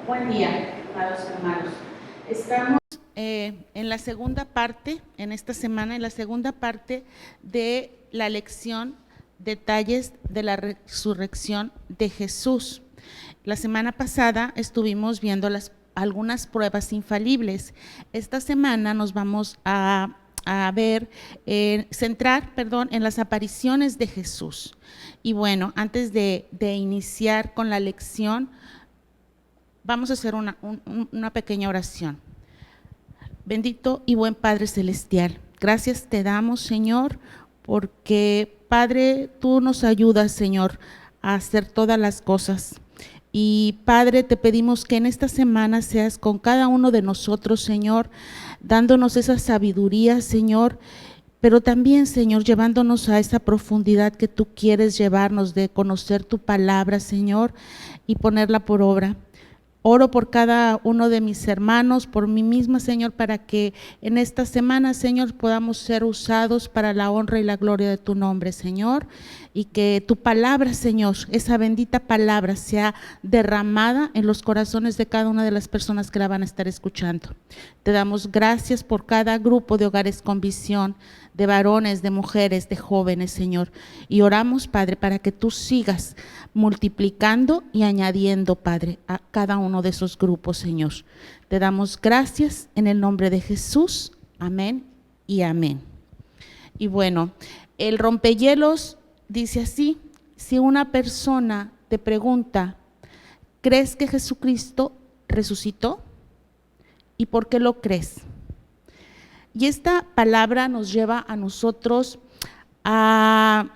Buen día, amados hermanos. Estamos en la segunda parte, en esta semana, en la segunda parte de la lección Detalles de la resurrección de Jesús. La semana pasada estuvimos viendo algunas pruebas infalibles. Esta semana nos vamos a centrar en las apariciones de Jesús. Y bueno, antes de iniciar con la lección, vamos a hacer una pequeña oración. Bendito y buen Padre Celestial, gracias te damos, Señor, porque, Padre, tú nos ayudas, Señor, a hacer todas las cosas. Y, Padre, te pedimos que en esta semana seas con cada uno de nosotros, Señor, dándonos esa sabiduría, Señor, pero también, Señor, llevándonos a esa profundidad que tú quieres llevarnos de conocer tu palabra, Señor, y ponerla por obra. Oro por cada uno de mis hermanos, por mí misma, Señor, para que en esta semana, Señor, podamos ser usados para la honra y la gloria de tu nombre, Señor, y que tu palabra, Señor, esa bendita palabra sea derramada en los corazones de cada una de las personas que la van a estar escuchando. Te damos gracias por cada grupo de Hogares con Visión, de varones, de mujeres, de jóvenes, Señor, y oramos, Padre, para que tú sigas multiplicando y añadiendo, Padre, a cada uno de esos grupos, Señor. Te damos gracias en el nombre de Jesús, amén y amén. Y bueno, el rompehielos dice así: si una persona te pregunta, ¿crees que Jesucristo resucitó? ¿Y por qué lo crees? Y esta palabra nos lleva a nosotros a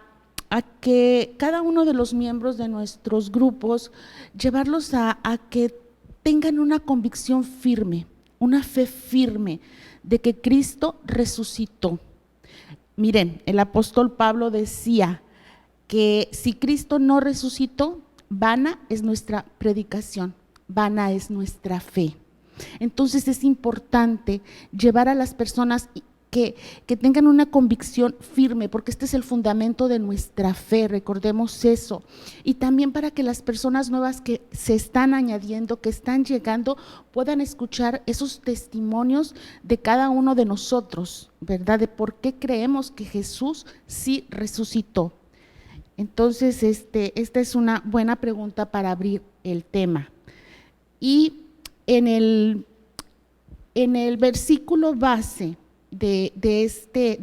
que cada uno de los miembros de nuestros grupos, llevarlos a que tengan una convicción firme, una fe firme de que Cristo resucitó. Miren, el apóstol Pablo decía que si Cristo no resucitó, vana es nuestra predicación, vana es nuestra fe. Entonces es importante llevar a las personas que tengan una convicción firme, porque este es el fundamento de nuestra fe, recordemos eso. Y también para que las personas nuevas que se están añadiendo, que están llegando, puedan escuchar esos testimonios de cada uno de nosotros, ¿verdad? De por qué creemos que Jesús sí resucitó. Entonces, esta es una buena pregunta para abrir el tema. Y en el versículo base de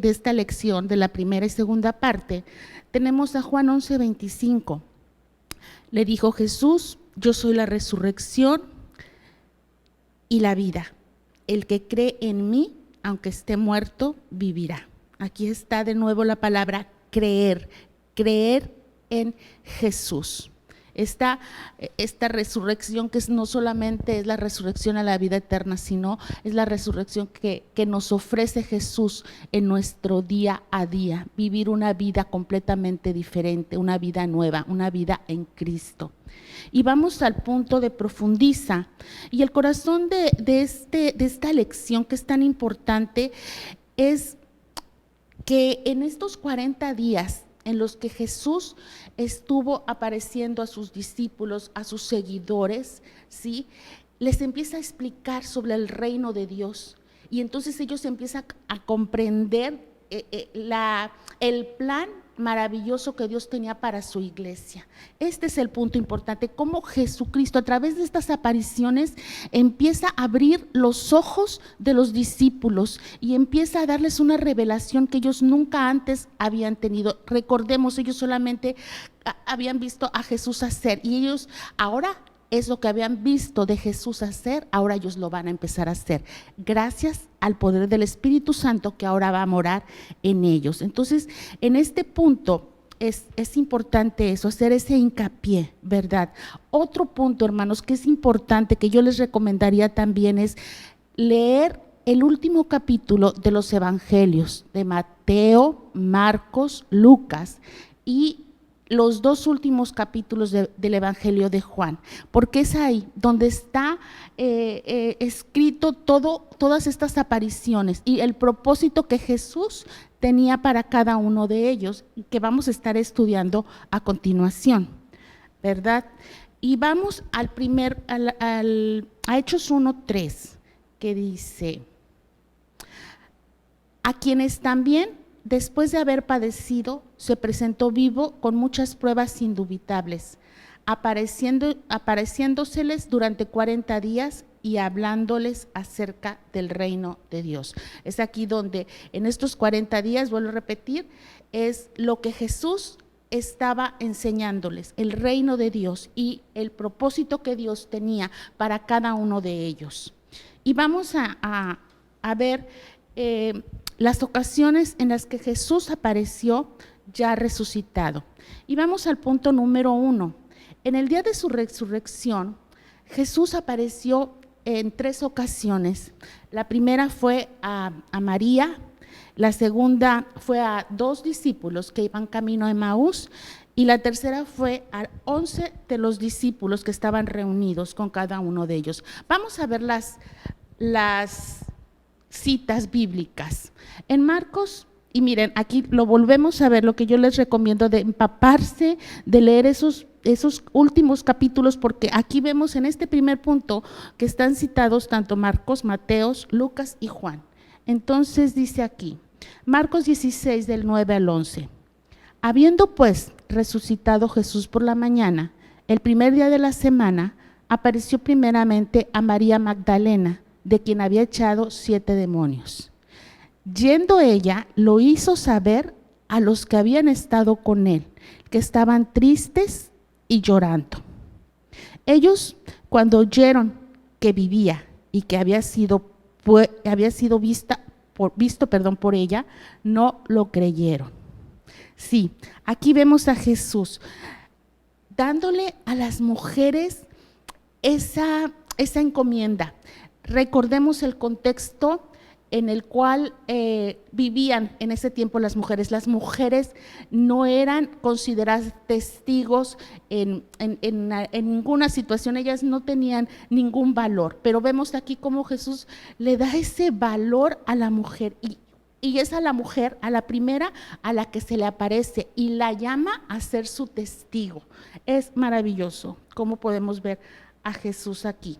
esta lección, de la primera y segunda parte, tenemos a Juan 11:25. Le dijo Jesús: yo soy la resurrección y la vida. El que cree en mí, aunque esté muerto, vivirá. Aquí está de nuevo la palabra creer, creer en Jesús. Esta resurrección que no solamente es la resurrección a la vida eterna, sino es la resurrección que nos ofrece Jesús en nuestro día a día, vivir una vida completamente diferente, una vida nueva, una vida en Cristo. Y vamos al punto de profundiza, y el corazón de esta lección que es tan importante es que en estos 40 días en los que Jesús estuvo apareciendo a sus discípulos, a sus seguidores, ¿sí?, les empieza a explicar sobre el reino de Dios, y entonces ellos empiezan a comprender el plan maravilloso que Dios tenía para su iglesia. Este es el punto importante, cómo Jesucristo a través de estas apariciones empieza a abrir los ojos de los discípulos y empieza a darles una revelación que ellos nunca antes habían tenido. Recordemos, ellos solamente habían visto a Jesús hacer, y ellos ahora es lo que habían visto de Jesús hacer, ahora ellos lo van a empezar a hacer, gracias al poder del Espíritu Santo que ahora va a morar en ellos. Entonces, en este punto es importante eso, hacer ese hincapié, ¿verdad? Otro punto, hermanos, que es importante, que yo les recomendaría también, es leer el último capítulo de los evangelios de Mateo, Marcos, Lucas, y los dos últimos capítulos del Evangelio de Juan, porque es ahí donde está escrito todas estas apariciones y el propósito que Jesús tenía para cada uno de ellos, y que vamos a estar estudiando a continuación, ¿verdad? Y vamos a Hechos 1:3, que dice: a quienes también, después de haber padecido, se presentó vivo con muchas pruebas indubitables, apareciéndoseles durante 40 días y hablándoles acerca del reino de Dios. Es aquí donde en estos 40 días, vuelvo a repetir, es lo que Jesús estaba enseñándoles, el reino de Dios y el propósito que Dios tenía para cada uno de ellos. Y vamos a ver las ocasiones en las que Jesús apareció ya resucitado. Y vamos al punto número 1. En el día de su resurrección, Jesús apareció en 3 ocasiones. La primera fue a María, la segunda fue a 2 discípulos que iban camino a Emaús, y la tercera fue a 11 de los discípulos que estaban reunidos con cada uno de ellos. Vamos a ver las citas bíblicas. En Marcos, y miren, aquí lo volvemos a ver, lo que yo les recomiendo de empaparse, de leer esos últimos capítulos, porque aquí vemos en este primer punto que están citados tanto Marcos, Mateos, Lucas y Juan. Entonces dice aquí, Marcos 16 del 9 al 11. Habiendo pues resucitado Jesús por la mañana, el primer día de la semana, apareció primeramente a María Magdalena, de quien había echado 7 demonios. Yendo ella, lo hizo saber a los que habían estado con él, que estaban tristes y llorando. Ellos, cuando oyeron que vivía y que había sido visto por ella, no lo creyeron. Sí, aquí vemos a Jesús dándole a las mujeres esa encomienda. Recordemos el contexto en el cual vivían en ese tiempo las mujeres. Las mujeres no eran consideradas testigos en ninguna situación, ellas no tenían ningún valor, pero vemos aquí cómo Jesús le da ese valor a la mujer y es a la mujer, a la primera a la que se le aparece y la llama a ser su testigo. Es maravilloso cómo podemos ver a Jesús aquí.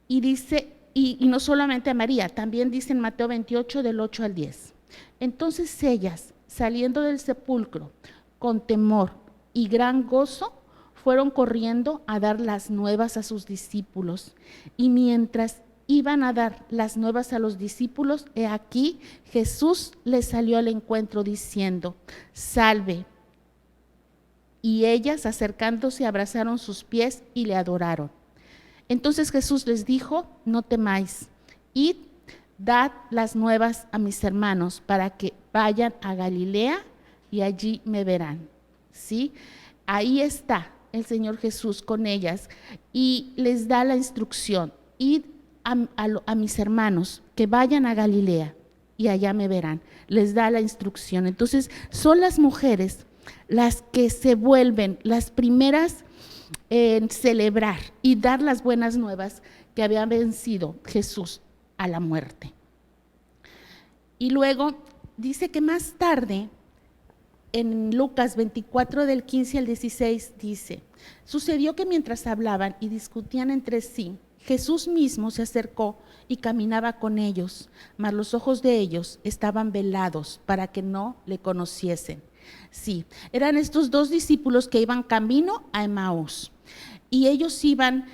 Y dice, y no solamente a María, también dice en Mateo 28 del 8 al 10. Entonces ellas, saliendo del sepulcro con temor y gran gozo, fueron corriendo a dar las nuevas a sus discípulos. Y mientras iban a dar las nuevas a los discípulos, he aquí Jesús les salió al encuentro diciendo: salve. Y ellas, acercándose, abrazaron sus pies y le adoraron. Entonces Jesús les dijo: no temáis, id, dad las nuevas a mis hermanos para que vayan a Galilea y allí me verán. ¿Sí? Ahí está el Señor Jesús con ellas y les da la instrucción: id a mis hermanos que vayan a Galilea y allá me verán. Les da la instrucción. Entonces son las mujeres las que se vuelven las primeras en celebrar y dar las buenas nuevas que había vencido Jesús a la muerte. Y luego dice que más tarde, en Lucas 24 del 15 al 16, dice: sucedió que mientras hablaban y discutían entre sí, Jesús mismo se acercó y caminaba con ellos, mas los ojos de ellos estaban velados para que no le conociesen. Sí, eran estos 2 discípulos que iban camino a Emaús y ellos iban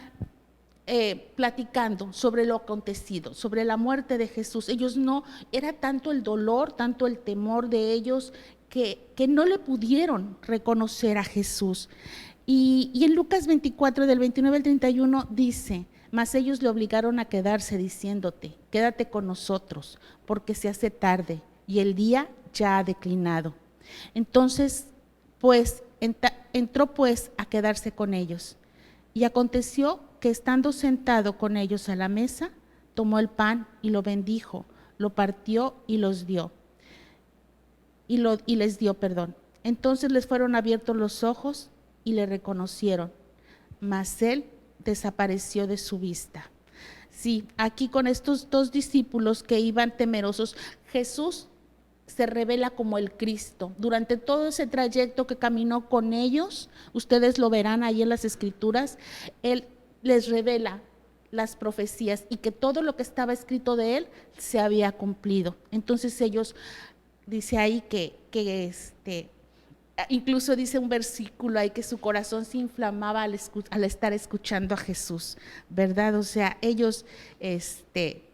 platicando sobre lo acontecido, sobre la muerte de Jesús. Ellos no, era tanto el dolor, tanto el temor de ellos que no le pudieron reconocer a Jesús. Y en Lucas 24 del 29 al 31 dice: mas ellos le obligaron a quedarse diciéndote: quédate con nosotros, porque se hace tarde y el día ya ha declinado. Entonces, pues, entró pues a quedarse con ellos. Y aconteció que estando sentado con ellos a la mesa, tomó el pan y lo bendijo, lo partió y los dio. Y les dio. Entonces les fueron abiertos los ojos y le reconocieron, mas él desapareció de su vista. Sí, aquí con estos 2 discípulos que iban temerosos, Jesús se revela como el Cristo. Durante todo ese trayecto que caminó con ellos, ustedes lo verán ahí en las Escrituras, Él les revela las profecías y que todo lo que estaba escrito de Él se había cumplido. Entonces ellos, dice ahí que incluso dice un versículo ahí que su corazón se inflamaba al estar escuchando a Jesús, ¿verdad? O sea, ellos,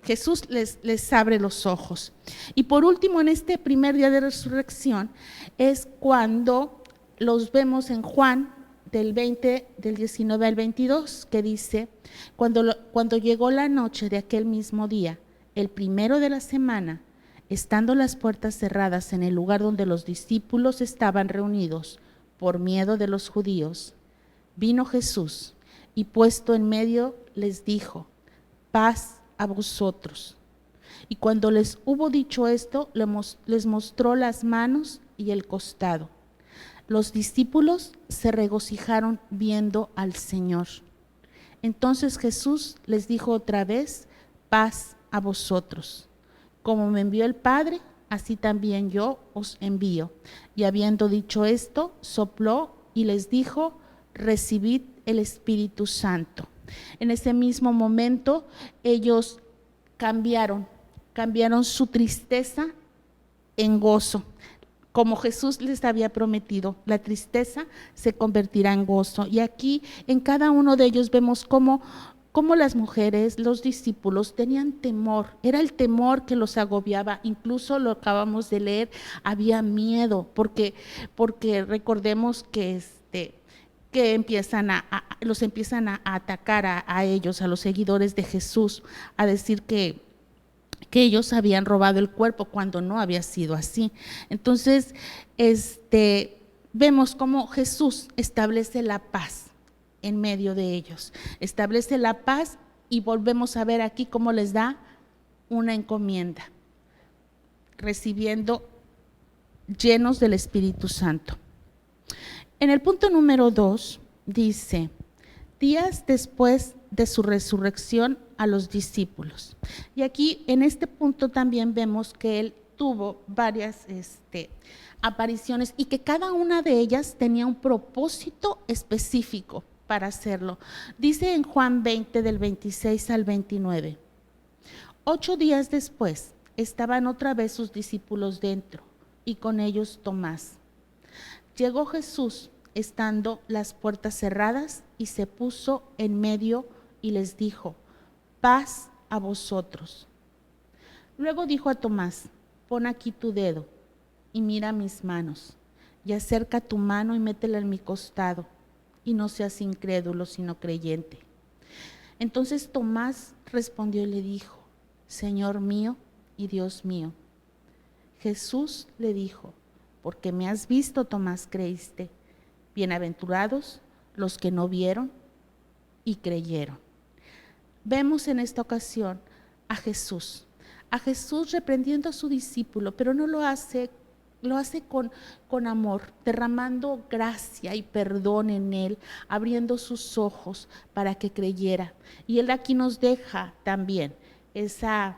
Jesús les abre los ojos. Y por último, en este primer día de resurrección, es cuando los vemos en Juan, del 19 al 22, que dice, cuando llegó la noche de aquel mismo día, el primero de la semana, estando las puertas cerradas en el lugar donde los discípulos estaban reunidos por miedo de los judíos, vino Jesús y puesto en medio les dijo, paz a vosotros. Y cuando les hubo dicho esto, les mostró las manos y el costado. Los discípulos se regocijaron viendo al Señor. Entonces Jesús les dijo otra vez, paz a vosotros. Como me envió el Padre, así también yo os envío. Y habiendo dicho esto, sopló y les dijo, recibid el Espíritu Santo. En ese mismo momento ellos cambiaron su tristeza en gozo. Como Jesús les había prometido, la tristeza se convertirá en gozo. Y aquí en cada uno de ellos vemos cómo las mujeres, los discípulos tenían temor, era el temor que los agobiaba, incluso lo acabamos de leer, había miedo, porque recordemos que los empiezan a atacar a ellos, a los seguidores de Jesús, a decir que ellos habían robado el cuerpo cuando no había sido así. Entonces, vemos cómo Jesús establece la paz en medio de ellos, establece la paz y volvemos a ver aquí cómo les da una encomienda, recibiendo llenos del Espíritu Santo. En el punto número 2 dice, días después de su resurrección a los discípulos. Y aquí en este punto también vemos que él tuvo varias apariciones y que cada una de ellas tenía un propósito específico para hacerlo. Dice en Juan 20 del 26 al 29, 8 días después estaban otra vez sus discípulos dentro y con ellos Tomás. Llegó Jesús estando las puertas cerradas y se puso en medio y les dijo, paz a vosotros. Luego dijo a Tomás, pon aquí tu dedo y mira mis manos y acerca tu mano y métela en mi costado y no seas incrédulo sino creyente. Entonces Tomás respondió y le dijo, Señor mío y Dios mío. Jesús le dijo, porque me has visto, Tomás, creíste. Bienaventurados los que no vieron y creyeron. Vemos en esta ocasión a Jesús reprendiendo a su discípulo, pero no lo hace con amor, derramando gracia y perdón en él, abriendo sus ojos para que creyera. Y él aquí nos deja también esta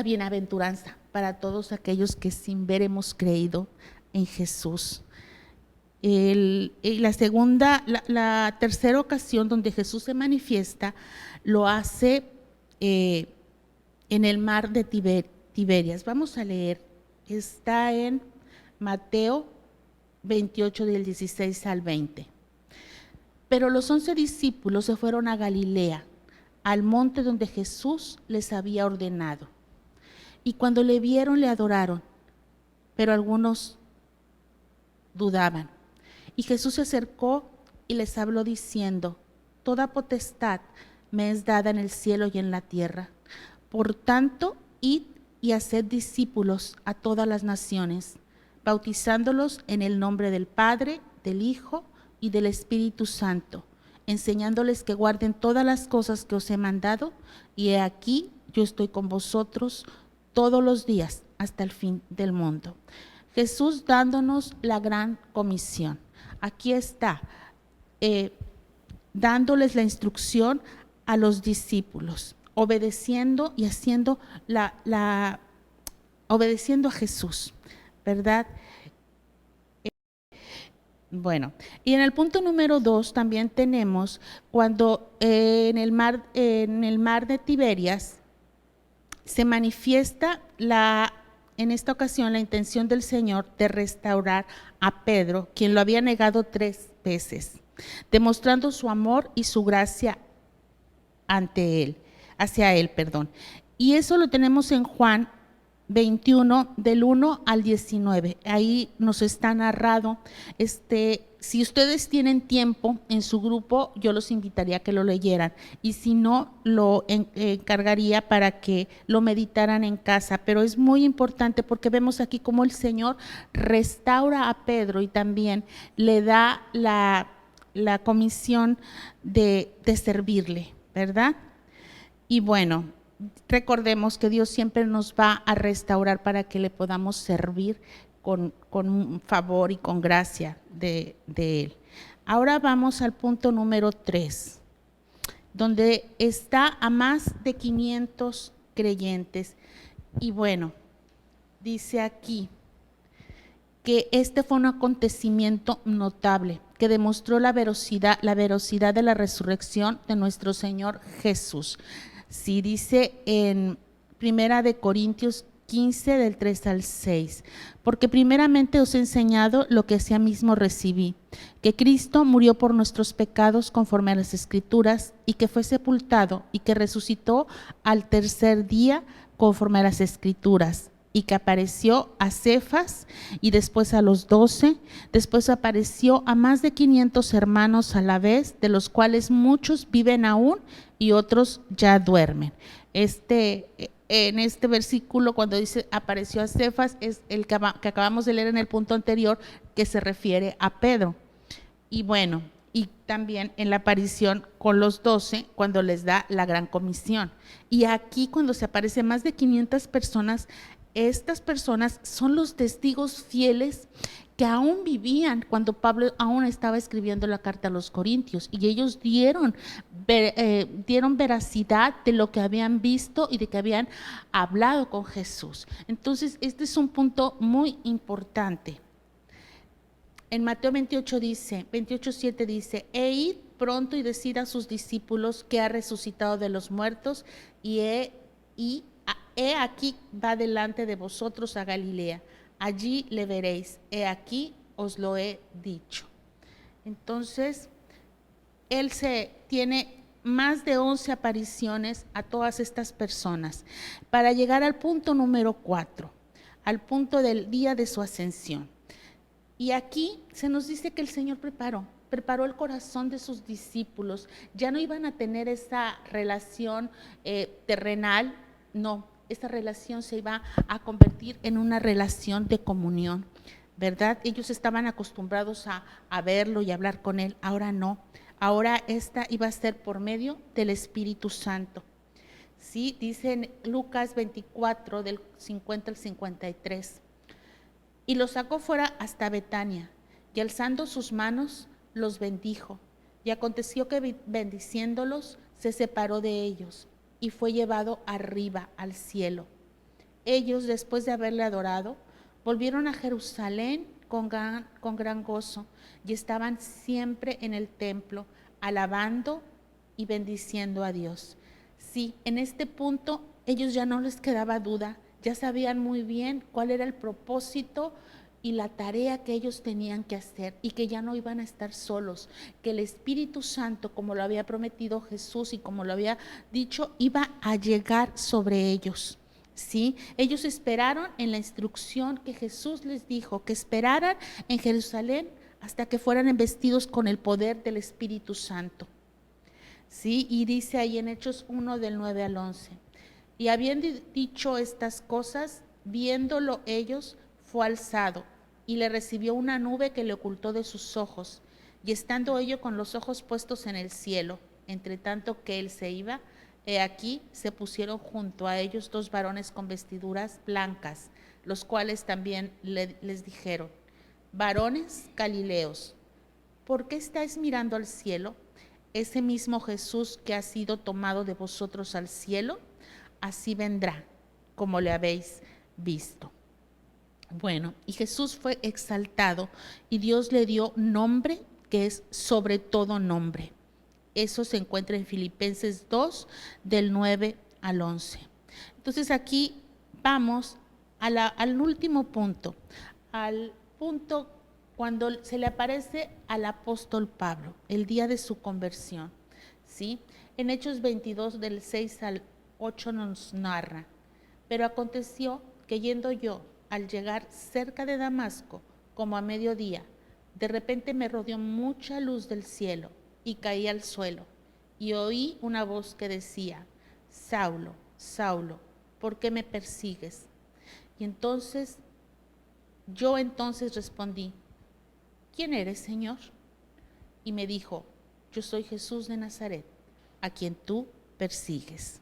bienaventuranza para todos aquellos que sin ver hemos creído en Jesús. La tercera ocasión donde Jesús se manifiesta lo hace en el mar de Tiberias. Vamos a leer, está en Mateo 28 del 16 al 20. Pero los 11 discípulos se fueron a Galilea, al monte donde Jesús les había ordenado. Y cuando le vieron, le adoraron, pero algunos dudaban. Y Jesús se acercó y les habló diciendo, toda potestad me es dada en el cielo y en la tierra. Por tanto, id y haced discípulos a todas las naciones, bautizándolos en el nombre del Padre, del Hijo y del Espíritu Santo, enseñándoles que guarden todas las cosas que os he mandado, y he aquí, yo estoy con vosotros todos los días hasta el fin del mundo. Jesús dándonos la gran comisión. Aquí está, dándoles la instrucción a los discípulos, obedeciendo y haciendo obedeciendo a Jesús, ¿verdad? Bueno, y en el punto número 2 también tenemos cuando en el mar de Tiberias se manifiesta en esta ocasión la intención del Señor de restaurar a Pedro, quien lo había negado 3 veces, demostrando su amor y su gracia hacia él. Y eso lo tenemos en Juan 21, del 1 al 19. Ahí nos está narrado. Si ustedes tienen tiempo en su grupo, yo los invitaría a que lo leyeran. Y si no, lo encargaría para que lo meditaran en casa. Pero es muy importante porque vemos aquí cómo el Señor restaura a Pedro y también le da la comisión de servirle, ¿verdad? Y bueno, recordemos que Dios siempre nos va a restaurar para que le podamos servir con favor y con gracia de Él. Ahora vamos al punto número 3, donde está a más de 500 creyentes. Y bueno, dice aquí que este fue un acontecimiento notable que demostró la veracidad de la resurrección de nuestro Señor Jesús. Sí, dice en Primera de Corintios 15, del 3 al 6, porque primeramente os he enseñado lo que asimismo recibí, que Cristo murió por nuestros pecados conforme a las Escrituras, y que fue sepultado, y que resucitó al tercer día conforme a las Escrituras, y que apareció a Cefas y después a los 12, después apareció a más de 500 hermanos a la vez, de los cuales muchos viven aún y otros ya duermen. En este versículo, cuando dice apareció a Cefas, es el que acabamos de leer en el punto anterior, que se refiere a Pedro. Y bueno, y también en la aparición con los 12, cuando les da la gran comisión. Y aquí, cuando se aparece más de 500 personas, estas personas son los testigos fieles que aún vivían cuando Pablo aún estaba escribiendo la carta a los Corintios, y ellos dieron veracidad de lo que habían visto y de que habían hablado con Jesús. Entonces, este es un punto muy importante. En Mateo 28:7 dice, e id pronto y decid a sus discípulos que ha resucitado de los muertos, y he aquí va delante de vosotros a Galilea, allí le veréis, he aquí os lo he dicho. Entonces, él tiene más de 11 apariciones a todas estas personas para llegar al punto número 4, al punto del día de su ascensión. Y aquí se nos dice que el Señor preparó el corazón de sus discípulos. Ya no iban a tener esa relación terrenal, no. Esta relación se iba a convertir en una relación de comunión, ¿verdad? Ellos estaban acostumbrados a verlo y hablar con él, ahora no. Ahora esta iba a ser por medio del Espíritu Santo. Sí, dice en Lucas 24, del 50 al 53. Y los sacó fuera hasta Betania, y alzando sus manos, los bendijo. Y aconteció que bendiciéndolos, se separó de ellos, y fue llevado arriba al cielo. Ellos, después de haberle adorado, volvieron a Jerusalén con gran gozo, y estaban siempre en el templo, alabando y bendiciendo a Dios. Sí, en este punto ellos ya no les quedaba duda, ya sabían muy bien cuál era el propósito y la tarea que ellos tenían que hacer, y que ya no iban a estar solos, que el Espíritu Santo, como lo había prometido Jesús y como lo había dicho, iba a llegar sobre ellos. ¿Sí? Ellos esperaron en la instrucción que Jesús les dijo, que esperaran en Jerusalén hasta que fueran investidos con el poder del Espíritu Santo. ¿Sí? Y dice ahí en Hechos 1, del 9 al 11. Y habiendo dicho estas cosas, viéndolo ellos, fue alzado, y le recibió una nube que le ocultó de sus ojos, y estando ellos con los ojos puestos en el cielo, entre tanto que él se iba, he aquí se pusieron junto a ellos 2 varones con vestiduras blancas, los cuales también les dijeron, varones Galileos, ¿por qué estáis mirando al cielo? Ese mismo Jesús que ha sido tomado de vosotros al cielo, así vendrá, como le habéis visto. Bueno, y Jesús fue exaltado y Dios le dio nombre que es sobre todo nombre. Eso se encuentra en Filipenses 2, del 9 al 11. Entonces aquí vamos al último punto, al punto cuando se le aparece al apóstol Pablo, el día de su conversión, ¿sí? En Hechos 22, del 6 al 8 nos narra: pero aconteció que yendo yo, al llegar cerca de Damasco, como a mediodía, de repente me rodeó mucha luz del cielo y caí al suelo, y oí una voz que decía: Saulo, Saulo, ¿por qué me persigues? Y yo respondí: ¿quién eres, Señor? Y me dijo: yo soy Jesús de Nazaret, a quien tú persigues.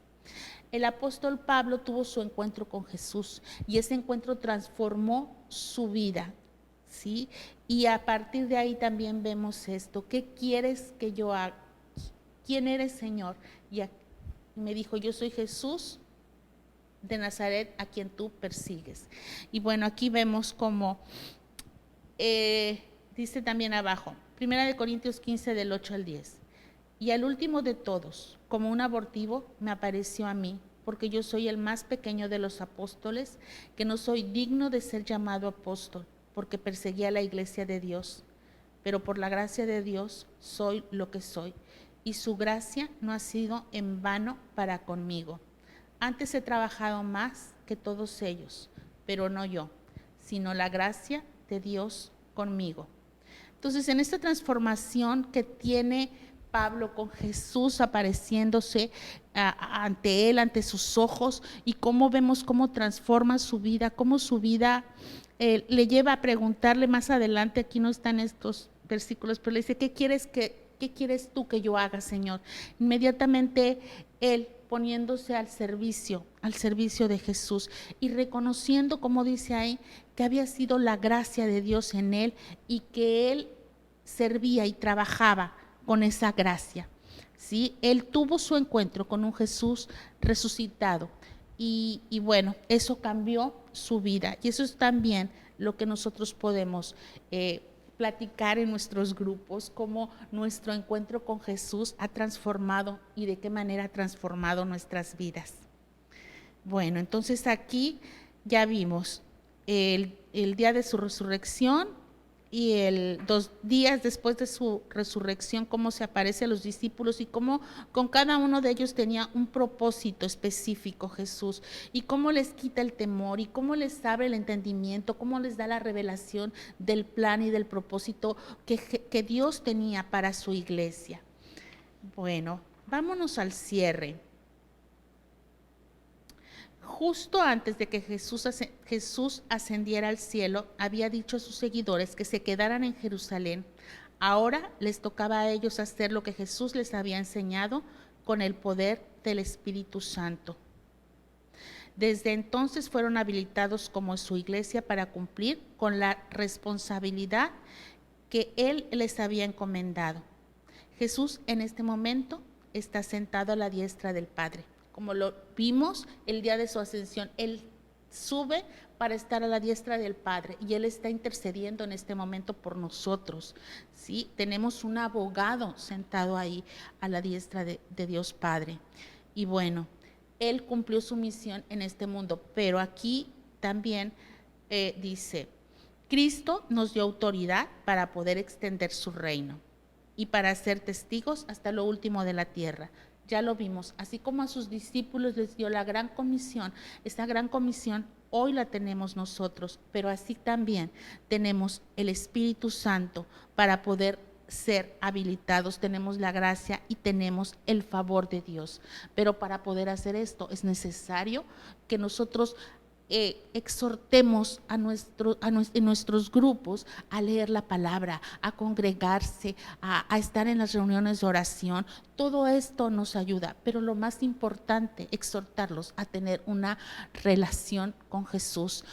El apóstol Pablo tuvo su encuentro con Jesús y ese encuentro transformó su vida, ¿sí? Y a partir de ahí también vemos esto: ¿qué quieres que yo haga? ¿Quién eres, Señor? Y me dijo: yo soy Jesús de Nazaret, a quien tú persigues. Y bueno, aquí vemos como dice también abajo, 1 Corintios 15, del 8 al 10. Y al último de todos, como un abortivo, me apareció a mí, porque yo soy el más pequeño de los apóstoles, que no soy digno de ser llamado apóstol, porque perseguía la iglesia de Dios. Pero por la gracia de Dios soy lo que soy, y su gracia no ha sido en vano para conmigo. Antes he trabajado más que todos ellos, pero no yo, sino la gracia de Dios conmigo. Entonces, en esta transformación que tiene Pablo con Jesús apareciéndose ante él, ante sus ojos, y cómo vemos cómo transforma su vida, cómo su vida le lleva a preguntarle más adelante, aquí no están estos versículos, pero le dice: ¿qué quieres tú que yo haga, Señor? Inmediatamente él poniéndose al servicio de Jesús y reconociendo, como dice ahí, que había sido la gracia de Dios en él y que él servía y trabajaba con esa gracia, ¿sí? Él tuvo su encuentro con un Jesús resucitado y bueno, eso cambió su vida, y eso es también lo que nosotros podemos platicar en nuestros grupos, cómo nuestro encuentro con Jesús ha transformado y de qué manera ha transformado nuestras vidas. Bueno, entonces aquí ya vimos el día de su resurrección y 2 días después de su resurrección, cómo se aparece a los discípulos y cómo con cada uno de ellos tenía un propósito específico Jesús, y cómo les quita el temor y cómo les abre el entendimiento, cómo les da la revelación del plan y del propósito que Dios tenía para su iglesia. Bueno, vámonos al cierre. Justo antes de que Jesús ascendiera al cielo, había dicho a sus seguidores que se quedaran en Jerusalén. Ahora les tocaba a ellos hacer lo que Jesús les había enseñado con el poder del Espíritu Santo. Desde entonces fueron habilitados como su iglesia para cumplir con la responsabilidad que Él les había encomendado. Jesús en este momento está sentado a la diestra del Padre. Como lo vimos el día de su ascensión, Él sube para estar a la diestra del Padre y Él está intercediendo en este momento por nosotros, ¿sí? Tenemos un abogado sentado ahí a la diestra de Dios Padre. Y bueno, Él cumplió su misión en este mundo, pero aquí también dice: Cristo nos dio autoridad para poder extender su reino y para ser testigos hasta lo último de la tierra. Ya lo vimos, así como a sus discípulos les dio la gran comisión, esta gran comisión hoy la tenemos nosotros, pero así también tenemos el Espíritu Santo para poder ser habilitados, tenemos la gracia y tenemos el favor de Dios. Pero para poder hacer esto es necesario que nosotros exhortemos en nuestros grupos a leer la palabra, a congregarse, a estar en las reuniones de oración. Todo esto nos ayuda, pero lo más importante, exhortarlos a tener una relación con Jesús,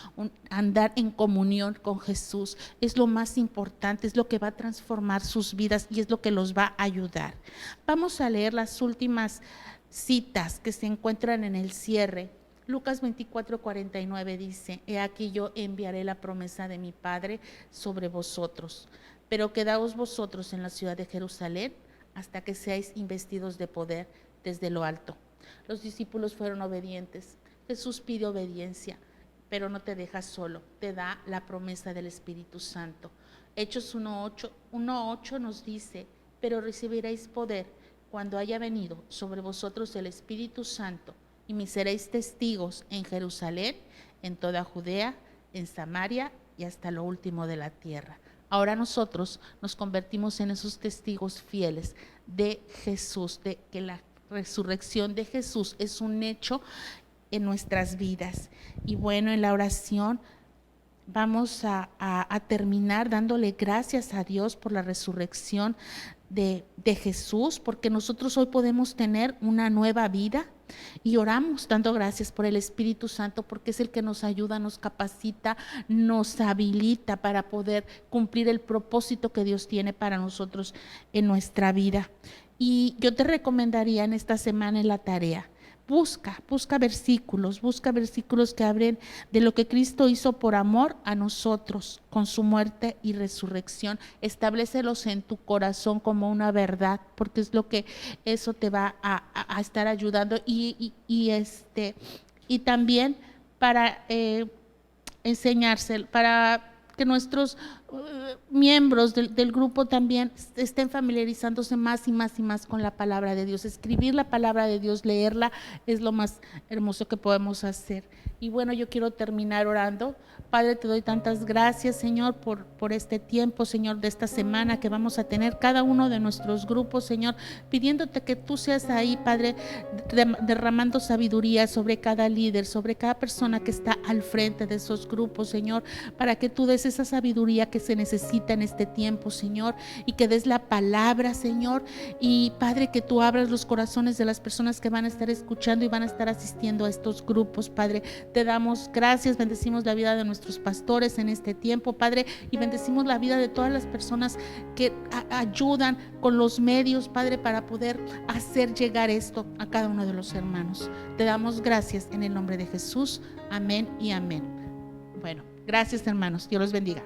andar en comunión con Jesús, es lo más importante, es lo que va a transformar sus vidas y es lo que los va a ayudar. Vamos a leer las últimas citas que se encuentran en el cierre Lucas 24:49 dice: He aquí yo enviaré la promesa de mi Padre sobre vosotros, pero quedaos vosotros en la ciudad de Jerusalén hasta que seáis investidos de poder desde lo alto. Los discípulos fueron obedientes. Jesús pide obediencia, pero no te deja solo, te da la promesa del Espíritu Santo. Hechos 1:8 nos dice: pero recibiréis poder cuando haya venido sobre vosotros el Espíritu Santo, y me seréis testigos en Jerusalén, en toda Judea, en Samaria y hasta lo último de la tierra. Ahora nosotros nos convertimos en esos testigos fieles de Jesús, de que la resurrección de Jesús es un hecho en nuestras vidas. Y bueno, en la oración vamos a terminar dándole gracias a Dios por la resurrección de Jesús, porque nosotros hoy podemos tener una nueva vida, y oramos dando gracias por el Espíritu Santo, porque es el que nos ayuda, nos capacita, nos habilita para poder cumplir el propósito que Dios tiene para nosotros en nuestra vida. Y yo te recomendaría en esta semana en la tarea: busca versículos que hablen de lo que Cristo hizo por amor a nosotros con su muerte y resurrección. Establecelos en tu corazón como una verdad, porque es lo que eso te va a estar ayudando, y también para enseñárselo, para que nuestros miembros del grupo también estén familiarizándose más y más y más con la palabra de Dios. Escribir la palabra de Dios, leerla, es lo más hermoso que podemos hacer. Y bueno, yo quiero terminar orando. Padre, te doy tantas gracias, Señor, por este tiempo, Señor, de esta semana que vamos a tener cada uno de nuestros grupos, Señor, pidiéndote que tú seas ahí, Padre, derramando sabiduría sobre cada líder, sobre cada persona que está al frente de esos grupos, Señor, para que tú des esa sabiduría que se necesita en este tiempo, Señor, y que des la palabra, Señor, y Padre, que tú abras los corazones de las personas que van a estar escuchando y van a estar asistiendo a estos grupos. Padre, te damos gracias, bendecimos la vida de nuestros pastores en este tiempo, Padre, y bendecimos la vida de todas las personas que ayudan con los medios, Padre, para poder hacer llegar esto a cada uno de los hermanos. Te damos gracias en el nombre de Jesús. Amén y amén. Bueno, gracias, hermanos. Dios los bendiga.